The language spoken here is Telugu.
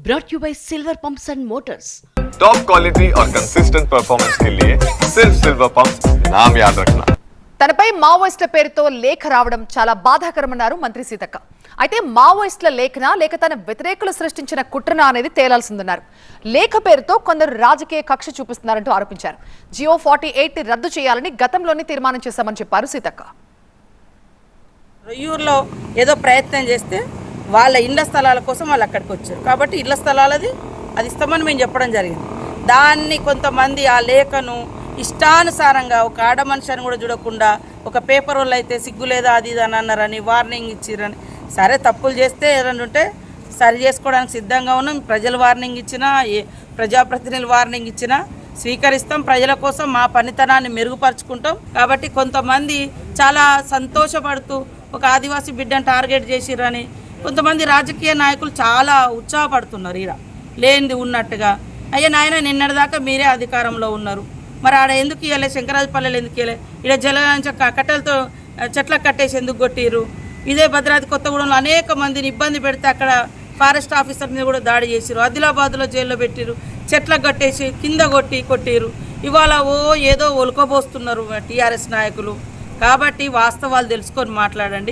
brought you by Silver Pumps and Motors. Top quality और कंसिस्टेंट परफॉर्मेंस के लिए सिर्फ सिल्वर पंप्स नाम याद रखना. తనపై మావోయిస్టుల పేరుతో లేఖ రావడం చాలా బాధాకరమన్నారు మంత్రి సీతక్క. అయితే మావోయిస్టుల లేఖనా లేక తన వ్యతిరేకులు సృష్టించిన కుట్రనా అనేది తేలాల్సిందన్నారు. లేఖ పేరుతో కొందరు రాజకీయ కక్ష చూపిస్తున్నారంటూ ఆరోపించారు. జియో 48 రద్దు చేయాలని గతంలోనే తీర్మానం చేశామని చెప్పారు సీతక్క. రొయ్యూరులో ఏదో ప్రయత్నం చేస్తే వాళ్ళ ఇళ్ల స్థలాల కోసం వాళ్ళు అక్కడికి వచ్చారు కాబట్టి ఇళ్ల స్థలాలది అది ఇస్తామని మేము చెప్పడం జరిగింది. దాన్ని కొంతమంది ఆ లేఖను ఇష్టానుసారంగా ఒక ఆడ మనిషిని కూడా చూడకుండా ఒక పేపర్ వాళ్ళు అయితే సిగ్గు లేదా అది ఇది అని అన్నారని వార్నింగ్ ఇచ్చిరని. సరే తప్పులు చేస్తే ఏదైనా ఉంటే సరి చేసుకోవడానికి సిద్ధంగా ఉన్నాం. ప్రజలు వార్నింగ్ ఇచ్చినా ప్రజాప్రతినిధులు వార్నింగ్ ఇచ్చినా స్వీకరిస్తాం. ప్రజల కోసం మా పనితనాన్ని మెరుగుపరుచుకుంటాం. కాబట్టి కొంతమంది చాలా సంతోషపడుతూ ఒక ఆదివాసీ బిడ్డను టార్గెట్ చేసిరని కొంతమంది రాజకీయ నాయకులు చాలా ఉత్సాహపడుతున్నారు. ఈడ లేనిది ఉన్నట్టుగా. అయ్యా నాయన నిన్నటిదాకా మీరే అధికారంలో ఉన్నారు, మరి ఆడ ఎందుకు ఇవ్వలే, శంకరాజపల్లెలు ఎందుకు ఇవ్వలే, ఇక్కడ జల కట్టెలతో చెట్లకు కట్టేసి ఎందుకు కొట్టిరు, ఇదే భద్రాద్రి కొత్తగూడెంలో అనేక మందిని ఇబ్బంది పెడితే అక్కడ ఫారెస్ట్ ఆఫీసర్ మీద కూడా దాడి చేసిరు, ఆదిలాబాద్లో జైల్లో పెట్టిరు, చెట్లకు కట్టేసి కింద కొట్టిరు. ఇవాళ ఏదో ఒలుకబోస్తున్నారు టీఆర్ఎస్ నాయకులు. కాబట్టి వాస్తవాలు తెలుసుకొని మాట్లాడండి.